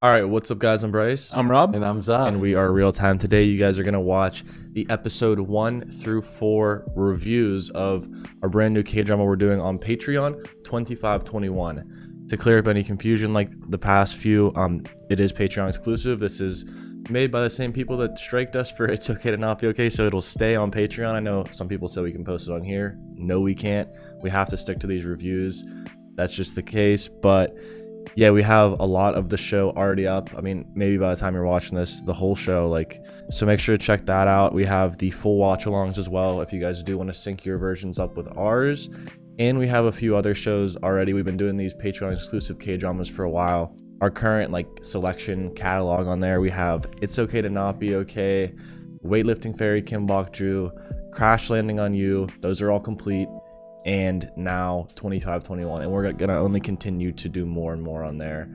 All right, what's up, guys? I'm Bryce. I'm Rob. And I'm Zuff. And we are Real Time. Today, you guys are going to watch the episode 1 through 4 reviews of our brand new K-drama we're doing on Patreon, 2521. To clear up any confusion like the past few, it is Patreon exclusive. This is made by the same people that striked us for It's Okay to Not Be Okay, so it'll stay on Patreon. I know some people said we can post it on here. No, we can't. We have to stick to these reviews. That's just the case, but yeah, we have a lot of the show already up. I mean, maybe by the time you're watching this, the whole show, so make sure to check that out. We have the full watch alongs as well if you guys do want to sync your versions up with ours. And we have a few other shows already. We've been doing these Patreon exclusive K-dramas for a while. Our current selection catalog on there, we have It's Okay to Not Be Okay, Weightlifting Fairy Kim Bok-ju, Crash Landing on You. Those are all complete. And now 2521, and we're gonna only continue to do more and more on there.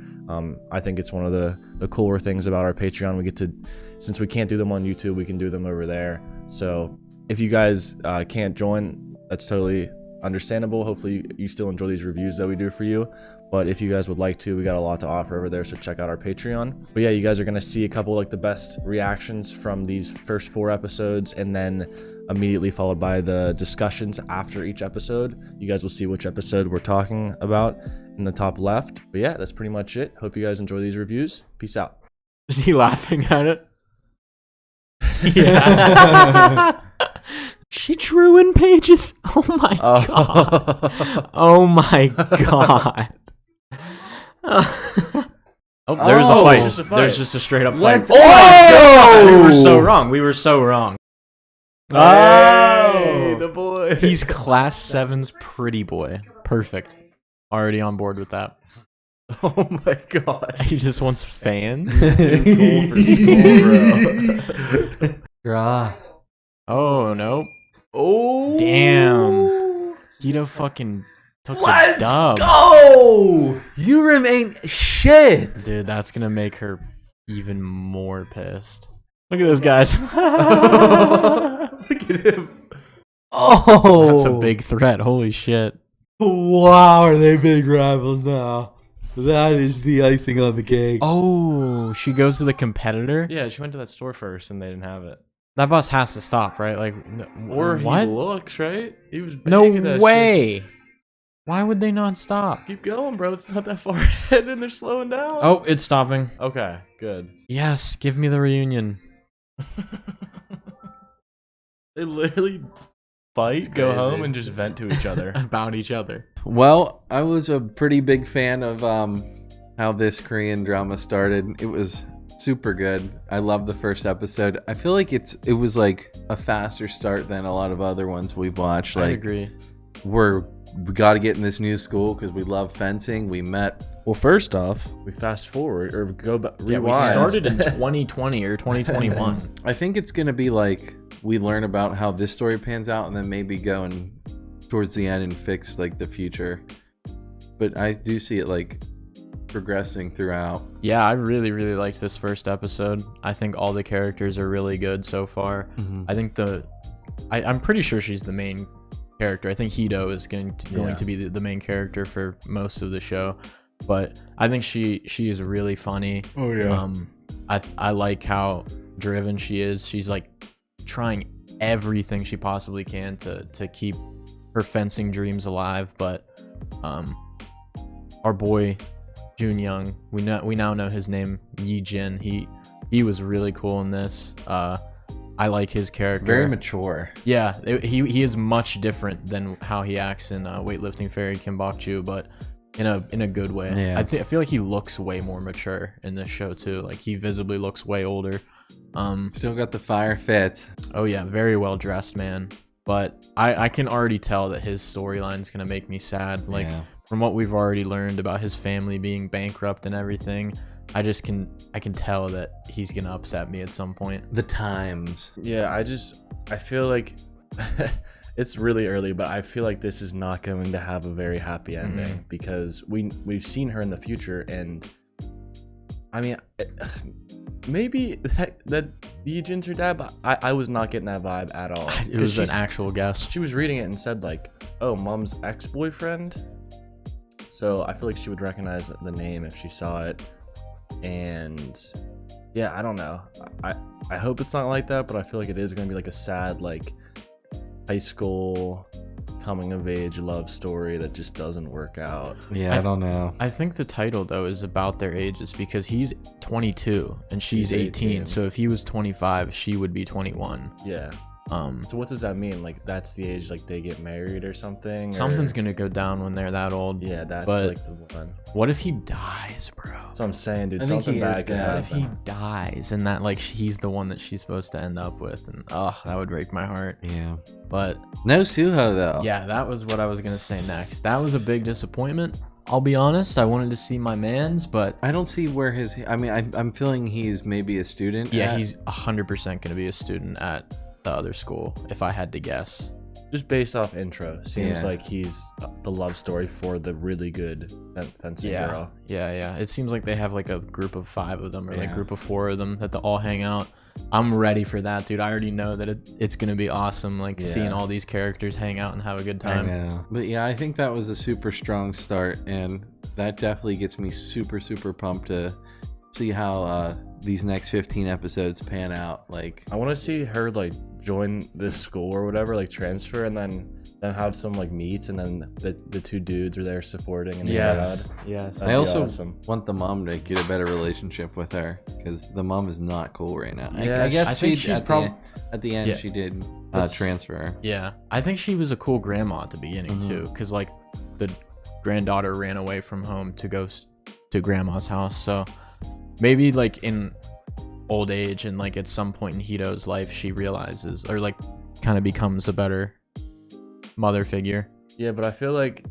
I think it's one of the cooler things about our Patreon. We get to, since we can't do them on YouTube, we can do them over there. So if you guys can't join, that's totally understandable. Hopefully you still enjoy these reviews that we do for you, but if you guys would like to, we got a lot to offer over there, so check out our Patreon. But yeah, you guys are gonna see a couple the best reactions from these first 4 episodes, and then immediately followed by the discussions after each episode. You guys will see which episode we're talking about in the top left. But yeah, that's pretty much it. Hope you guys enjoy these reviews. Peace out. Is he laughing at it? Yeah. She drew in pages. Oh my god. Oh my god. There's a fight. Just a fight. There's just a straight up fight. Let's We were so wrong. We were so wrong. Hey, the boy. He's class 7's pretty boy. Perfect. Already on board with that. Oh my god. He just wants fans. Too cool for school, bro. Draw. Oh no. Oh Damn. Guido fucking took the dub. Go! You remain shit. Dude, that's gonna make her even more pissed. Look at those guys. Look at him. Oh, That's a big threat. Holy shit. Wow, are they big rivals now? That is the icing on the cake. Oh, she goes to the competitor? Yeah, she went to that store first and they didn't have it. That bus has to stop, right? Or what? he looks, right? He was No banging that way. Why would they not stop? Keep going, bro. It's not that far ahead and they're slowing down. Oh, it's stopping. Okay, good. Yes, give me the reunion. They literally fight, go home, and just vent to each other. About each other. Well, I was a pretty big fan of how this Korean drama started. It was super good. I love the first episode. I feel like it was like a faster start than a lot of other ones we've watched. I agree. We got to get in this new school because we love fencing. We met. Well, first off, we fast forward or go back. Yeah, we started in 2020 or 2021. I think it's gonna be like we learn about how this story pans out, and then maybe go and towards the end and fix the future. But I do see it progressing throughout. Yeah, I really, really liked this first episode. I think all the characters are really good so far. Mm-hmm. I think I'm pretty sure she's the main character. I think Hito is going to be the main character for most of the show. But I think she is really funny. Oh yeah. I like how driven she is. She's trying everything she possibly can to keep her fencing dreams alive. But our boy Jun Young, we now know his name, Yi Jin. He was really cool in this. I like his character. Very mature. Yeah, he is much different than how he acts in Weightlifting Fairy Kim Bok-ju, but in a good way. Yeah. I feel like he looks way more mature in this show too. He visibly looks way older. Still got the fire fit. Oh yeah, very well dressed man. But I can already tell that his storyline is gonna make me sad. From what we've already learned about his family being bankrupt and everything, I can tell that he's gonna upset me at some point. The times. Yeah, I feel like it's really early, but I feel like this is not going to have a very happy ending because we've seen her in the future, and I mean, maybe that Yijin's her dad, but I was not getting that vibe at all. It was an actual guess. She was reading it and said oh, mom's ex-boyfriend. So I feel like she would recognize the name if she saw it. And yeah, I don't know. I hope it's not like that, but I feel like it is gonna be like a sad like high school coming of age love story that just doesn't work out. Yeah, I don't know. I think the title though is about their ages because he's 22 and she's 18. So if he was 25, she would be 21. Yeah. So what does that mean? Like that's the age like they get married or something? Something's gonna go down when they're that old. Yeah, that's like the one. What if he dies, bro? That's what I'm saying, dude. I think Something he bad is could bad. happen. What if he dies and that like he's the one that she's supposed to end up with, and that would break my heart. Yeah. But No Suho though. yeah, that was what I was gonna say next. That was a big disappointment. I'll be honest. I wanted to see my man's, but I don't see where his. I mean, I'm feeling he's maybe a student. yeah, he's 100% gonna be a student at the other school, if I had to guess. Just based off intro, seems Yeah. like he's the love story for the really good fencing girl. Yeah. It seems like they have like a group of 5 of them or like Yeah. group of 4 of them that they all hang out. I'm ready for that, dude. I already know that it's gonna be awesome, like seeing all these characters hang out and have a good I time. know. But yeah, I think that was a super strong start, and that definitely gets me super pumped to see how these next 15 episodes pan out. Like, I want to see her like join this school or whatever, like transfer, and then have some like meets, and then the 2 dudes are there supporting. And Yes. That'd I be also awesome. want the mom to get a better relationship with her because the mom is not cool right now. Yeah, I guess I think she's at the end Yeah. she did It's- transfer. Yeah, I think she was a cool grandma at the beginning too, because like the granddaughter ran away from home to go to grandma's house. So maybe like in old age and like at some point in Hito's life, she realizes or like kind of becomes a better mother figure. Yeah, but I feel like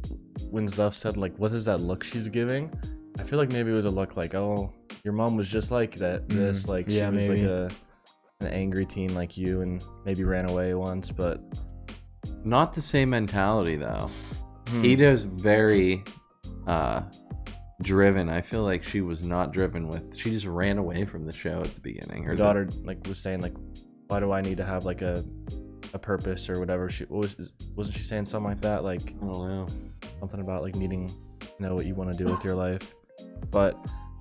when Zuff said like, "What is that look she's giving?" I feel like maybe it was a look like, "Oh, your mom was just like that." This like yeah, she was maybe. like an angry teen like you, and maybe ran away once, but Not the same mentality though. Ito's very driven. I feel like she was not driven with. She just ran away from the show at the beginning. her daughter like was saying like, "Why do I need to have like a purpose or whatever?" Wasn't she saying something like that? Like I don't know. something about like needing to know what you want to do with your life. But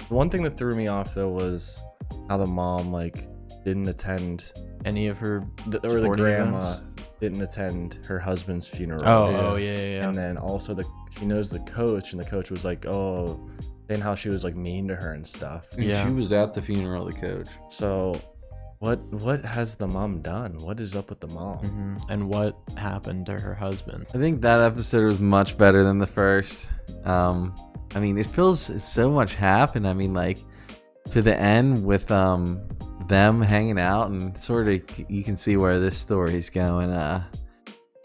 the one thing that threw me off though was how the mom like didn't attend Any of her or the sporting grandma events? didn't attend her husband's funeral. Oh yeah. And then also she knows the coach, and the coach was like, "Oh," and how she was like mean to her and stuff. And Yeah. she was at the funeral of the coach. So what has the mom done? What is up with the mom? And what happened to her husband? I think that episode was much better than the first. I mean, it feels so much happened. I mean, like to the end with them hanging out, and sort of you can see where this story's going.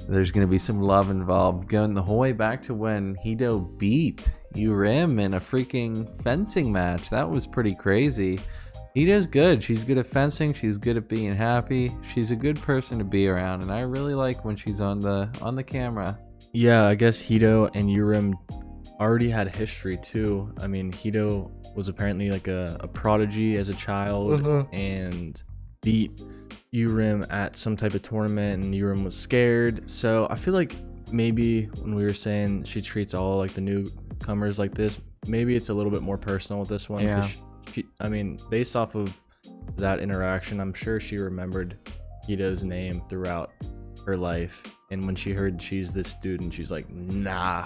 There's gonna be some love involved, going the whole way back to when Hito beat Urim in a freaking fencing match. That was pretty crazy. Hito's good. She's good at fencing. She's good at being happy. She's a good person to be around, and I really like when she's on the camera. Yeah, I guess Hito and Urim already had history too. I mean, Hito was apparently like a prodigy as a child and beat Urim at some type of tournament, and Urim was scared. So I feel like maybe when we were saying she treats all like the newcomers like this, maybe it's a little bit more personal with this one. 'Cause I mean, based off of that interaction, I'm sure she remembered Hito's name throughout her life. And when she heard she's this student, she's like, nah,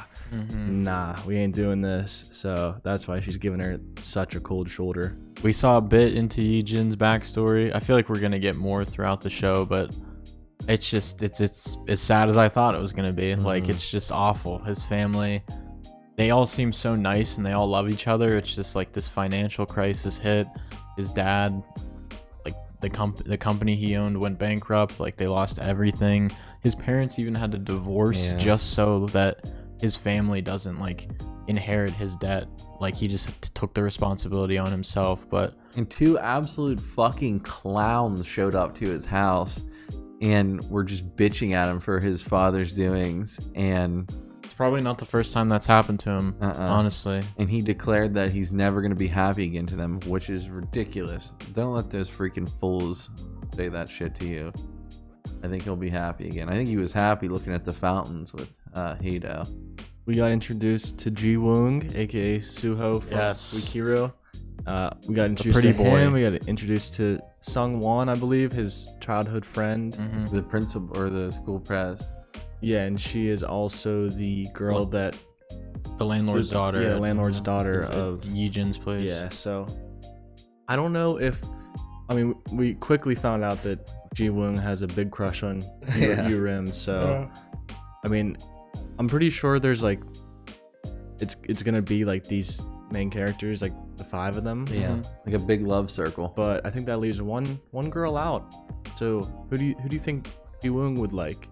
we ain't doing this. So that's why she's giving her such a cold shoulder. We saw a bit into Yijin's backstory. I feel like we're gonna get more throughout the show, but it's just it's as sad as I thought it was gonna be. Like it's just awful. His family, they all seem so nice and they all love each other. It's just like this financial crisis hit. His dad, like the company he owned went bankrupt. Like they lost everything. His parents even had to divorce just so that his family doesn't like inherit his debt. Like he just took the responsibility on himself. But And 2 absolute fucking clowns showed up to his house and were just bitching at him for his father's doings. And it's probably not the first time that's happened to him, honestly. And he declared that he's never going to be happy again to them, which is ridiculous. Don't let those freaking fools say that shit to you. I think he'll be happy again. I think he was happy looking at the fountains with Hito. We got introduced to Ji Woong, aka Suho from Yes. Wikiro. We got introduced to him. We got introduced to Sung Won, I believe, his childhood friend. The principal or the school pres. Yeah, and she is also the girl that... The landlord's daughter. Yeah, the landlord's daughter of... Yijin's place. Yeah, so... I don't know if... I mean, we quickly found out that Ji-woong has a big crush on Yu-rim, so... I mean, I'm pretty sure there's, like... It's gonna be, like, these main characters, like, the 5 of them. Yeah, like a big love circle. But I think that leaves one girl out. So, who do you think Ji-woong would like?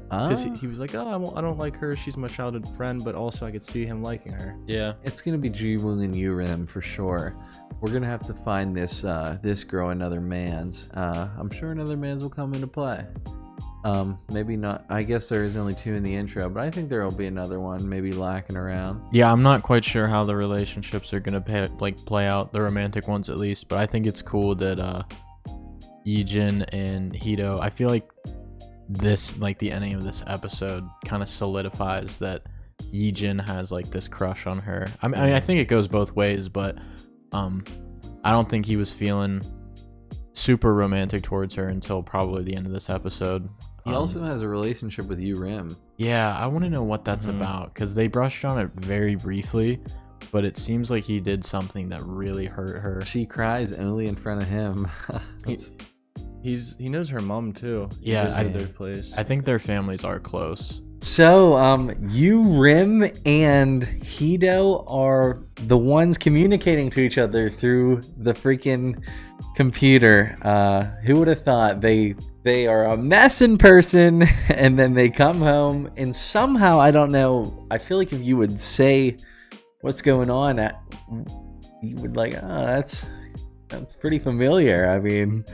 Because he was like, oh, I don't like her. She's my childhood friend, but also I could see him liking her. Yeah. It's going to be Ji-woong and Yu-rim for sure. We're going to have to find this girl another man's. I'm sure another man's will come into play. Maybe not. I guess there is only 2 in the intro, but I think there will be another one maybe lacking around. Yeah, I'm not quite sure how the relationships are going to play out, the romantic ones at least, but I think it's cool that Yijin and Hito, I feel like this, like the ending of this episode kind of solidifies that Yijin has like this crush on her. I mean, I think it goes both ways, but I don't think he was feeling super romantic towards her until probably the end of this episode. He also has a relationship with Yu-rim. Yeah, I want to know what that's about, because they brushed on it very briefly, but it seems like he did something that really hurt her. She cries only in front of him. He knows her mom too. Yeah, their place. I think their families are close. So, Yu-rim and Hito are the ones communicating to each other through the freaking computer. Who would have thought? They are a mess in person, and then they come home, and somehow, I don't know, I feel like if you would say what's going on, you would like, oh, that's pretty familiar. I mean,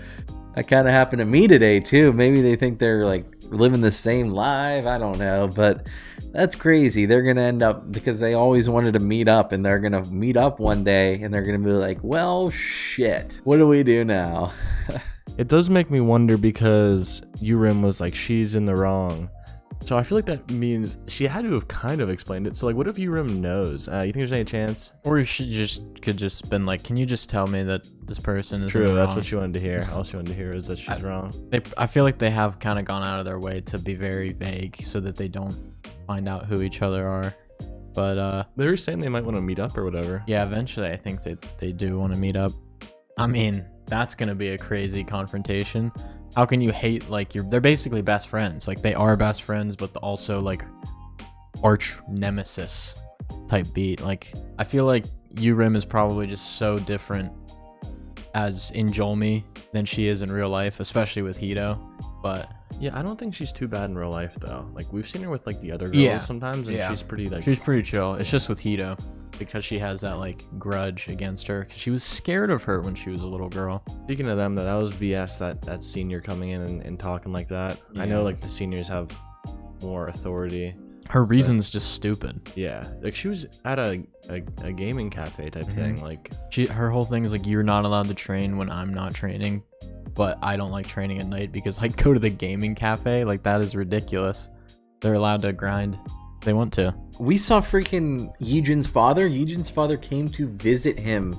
that kind of happened to me today too. Maybe they think they're like living the same life. I don't know, but that's crazy. They're gonna end up, because they always wanted to meet up, and they're gonna meet up one day, and they're gonna be like, well, shit, what do we do now? It does make me wonder, because Yu-rim was like, she's in the wrong. So I feel like that means she had to have kind of explained it. So like, what if Yu-rim knows? You think there's any chance? Or she could just been like, can you just tell me that this person is true? That's wrong? what she wanted to hear. All she wanted to hear is that she's wrong. I feel like they have kind of gone out of their way to be very vague so that they don't find out who each other are. But they were saying they might want to meet up or whatever. Yeah, eventually I think that they do want to meet up. I mean, that's gonna be a crazy confrontation. How can you hate, like, they're basically best friends. Like, they are best friends, but also like arch nemesis type beat. Like, I feel like Yu-rim is probably just so different as in Jolmi than she is in real life, especially with Hito. But yeah, I don't think she's too bad in real life though. Like, we've seen her with like the other girls sometimes, and she's pretty chill. It's just with Hito, because she has that like grudge against her, because she was scared of her when she was a little girl. Speaking of them, that was BS, that senior coming in and talking like that. I know like the seniors have more authority. Her reason's just stupid. Yeah, like she was at a gaming cafe type thing. Like, her whole thing is like, you're not allowed to train when I'm not training, but I don't like training at night because I go to the gaming cafe. Like, that is ridiculous. They're allowed to grind if they want to. We saw freaking Yijin's father. Yijin's father came to visit him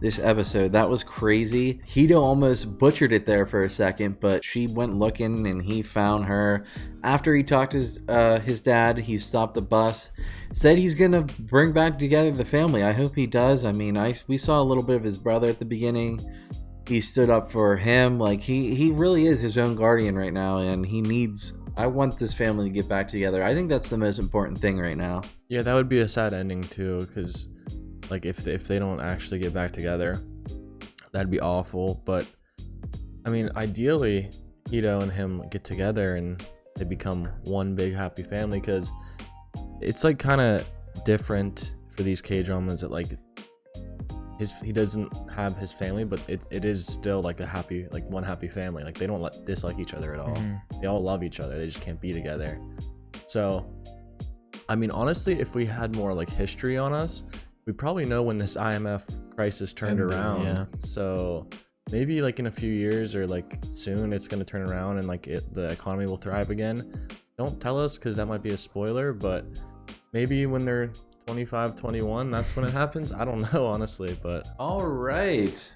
this episode. That was crazy. Hito almost butchered it there for a second, but she went looking and he found her. After he talked to his dad, he stopped the bus, said he's gonna bring back together the family. I hope he does. I mean, we saw a little bit of his brother at the beginning. He stood up for him. Like, he really is his own guardian right now, and I want this family to get back together. I think that's the most important thing right now. Yeah, that would be a sad ending too, because like if they don't actually get back together, that'd be awful. But I mean, ideally, Hito and him get together and they become one big happy family, because it's like kind of different for these K-dramas that like he doesn't have his family, but it is still like one happy family. Like, they don't dislike each other at all. They all love each other. They just can't be together. So, I mean, honestly, if we had more like history on us, we probably know when this IMF crisis turned around. Yeah. So maybe like in a few years or like soon, it's gonna turn around and like the economy will thrive again. Don't tell us, because that might be a spoiler, but maybe when they're 25-21. That's when it happens. I don't know, honestly, but all right.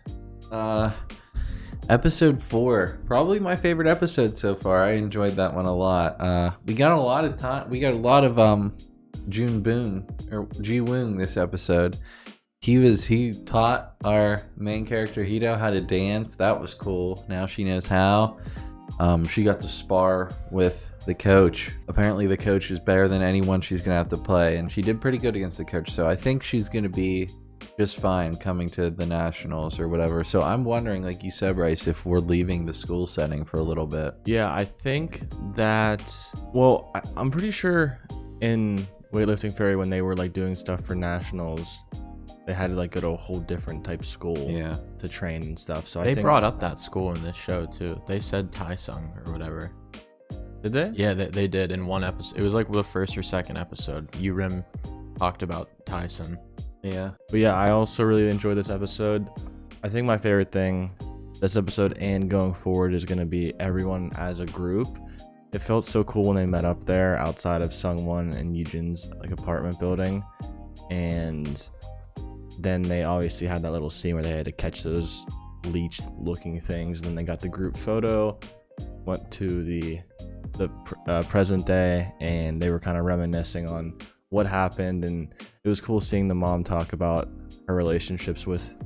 Episode 4, probably my favorite episode so far. I enjoyed that one a lot. We got a lot of time. We got a lot of Jun Boon or Ji Woong this episode. He taught our main character Hito how to dance. That was cool. Now she knows how. She got to spar with the coach. Apparently the coach is better than anyone she's gonna have to play, and she did pretty good against the coach. So I think she's gonna be just fine coming to the nationals or whatever. So I'm wondering, like you said, Bryce, if we're leaving the school setting for a little bit. Yeah, I think that. Well, I'm pretty sure in Weightlifting Fairy, when they were like doing stuff for nationals, they had to like go to a whole different type school to train and stuff. So they I think brought up that school in this show too. They said Taesung or whatever. Did they? Yeah, they did in one episode. It was like the first or second episode. Yurim talked about Tyson. Yeah. But yeah, I also really enjoyed this episode. I think my favorite thing this episode and going forward is going to be everyone as a group. It felt so cool when they met up there outside of Sungwon and Yujin's like apartment building, and then they obviously had that little scene where they had to catch those leech looking things, and then they got the group photo, went to the present day, and they were kind of reminiscing on what happened. And it was cool seeing the mom talk about her relationships with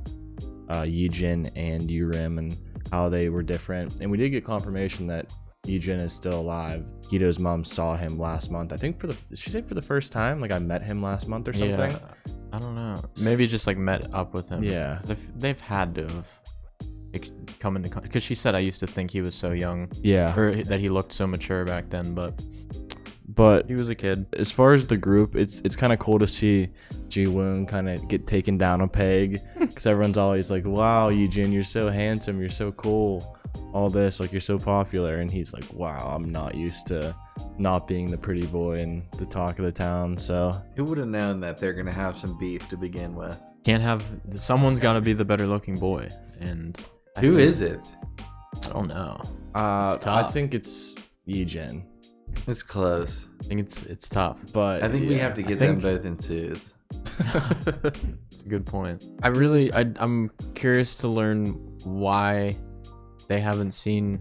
Yijin and Yurim and how they were different. And we did get confirmation that Yijin is still alive. Hito's mom saw him last month. I think did she say for the first time? Like, I met him last month or something? Yeah, I don't know. Maybe just like met up with him. Yeah. They've had to have come into contact, because she said, I used to think he was so young. Yeah. Or that he looked so mature back then, but he was a kid. As far as the group, it's kind of cool to see Ji Woong kind of get taken down a peg, because everyone's always like, wow, Yujin, you're so handsome, you're so cool, all this, like, you're so popular. And he's like, wow, I'm not used to not being the pretty boy and the talk of the town. So who would have known that they're gonna have some beef to begin with? Someone's got to be the better looking boy. And who is it? I don't know. I think it's Yijin. It's close. I think it's tough, But I think we have to get them both in suits. It's a good point. I'm curious to learn why they haven't seen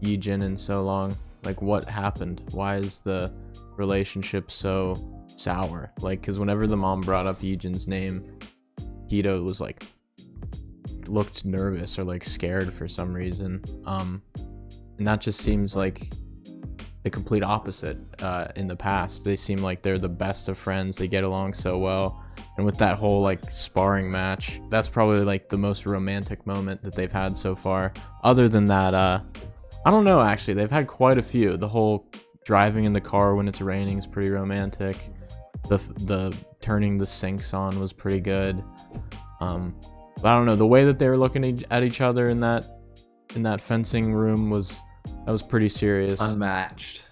Yijin in so long. Like, what happened? Why is the relationship so sour? Like, because whenever the mom brought up Yijin's name, Hito was like, looked nervous or like scared for some reason. And that just seems like the complete opposite. In the past, they seem like they're the best of friends. They get along so well. And with that whole like sparring match, that's probably like the most romantic moment that they've had so far. Other than that, I don't know, actually. They've had quite a few. The whole driving in the car when it's raining is pretty romantic. The turning the sinks on was pretty good. But I don't know, the way that they were looking at each other in that fencing room was pretty serious. Unmatched.